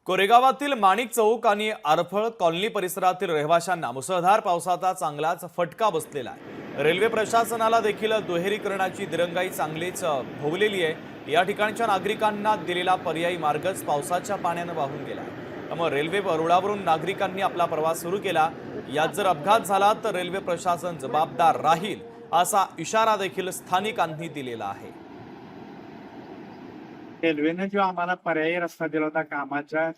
कोरेगावातील माणिक चौक आणि आरफळ कॉलनी परिसरातील रहिवाशांना मुसळधार पावसाचा चांगलाच फटका बसलेला आहे। रेल्वे प्रशासनाला देखील दुहेरीकरणाची दिरंगाई चांगलीच भोवलेली आहे। या ठिकाणच्या नागरिकांना दिलेला पर्यायी मार्गच पावसाच्या पाण्याने वाहून गेला। त्यामुळे रेल्वे रुळावरून नागरिकांनी आपला प्रवास सुरू केला। यात जर अपघात झाला तर रेल्वे प्रशासन जबाबदार राहील असा इशारा देखील स्थानिकांनी दिलेला आहे। रेल्वेने जो आम्हाला पर्यायी रस्ता दिला होता कामाच्या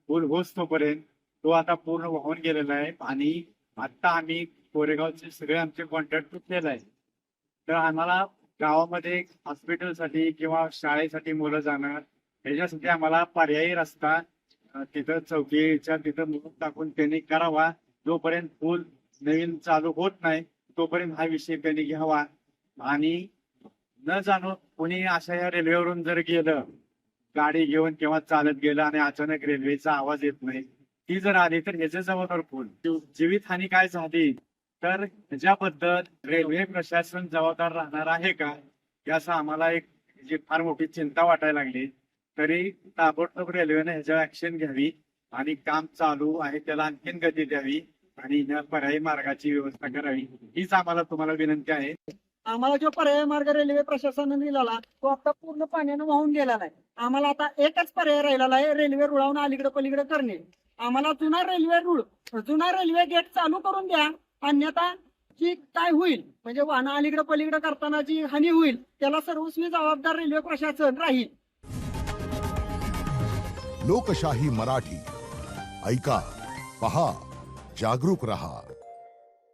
पूल होईस्तोपर्यंत तो आता पूर्ण वाहून गेलेला आहे आणि आता आम्ही कोरेगावचे सगळे आमचे कॉन्ट्रॅक्ट तुटलेला आहे। तर आम्हाला गावामध्ये हॉस्पिटलसाठी किंवा शाळेसाठी मुलं जाणार याच्यासाठी आम्हाला पर्यायी रस्ता तिथं चौकीच्या तिथं मुलं टाकून त्यांनी करावा। जोपर्यंत पूल नवीन चालू होत नाही तोपर्यंत हा विषय त्यांनी घ्यावा आणि न जाणून कोणी अशा या रेल्वेवरून जर गेलं गाडी घेऊन किंवा चालत गेलं आणि अचानक रेल्वेचा आवाज येत नाही ती जर आली तर ह्याचे जबाबदार कोण? जीवितहानी काय झाली तर ह्याच्याबद्दल रेल्वे प्रशासन जबाबदार राहणार आहे का याचा आम्हाला एक जी फार मोठी चिंता वाटायला लागली। तरी ताबडतोब रेल्वेने ह्याच्यावर ऍक्शन घ्यावी आणि काम चालू आहे त्याला आणखीन गती द्यावी आणि पर्यायी मार्गाची व्यवस्था करावी हीच आम्हाला तुम्हाला विनंती आहे। आम्हाला जो पर्याय मार्ग रेल्वे प्रशासनाने दिलेला तो आता पूर्ण पाण्याने वाहून गेलेला आहे। आम्हाला आता एकच पर्याय राहिलेला आहे, रेल्वे रुळावून अलीकडे पलीकडे करणे। आम्हाला जुना रेल्वे गेट चालू करून द्या, अन्यथा जी काय होईल म्हणजे वाहन अलीकडे पलीकडे करताना जी हानी होईल त्याला सर्वस्वी जबाबदार रेल्वे प्रशासन राहील। लोकशाही मराठी ऐका, पहा, जागरूक रहा।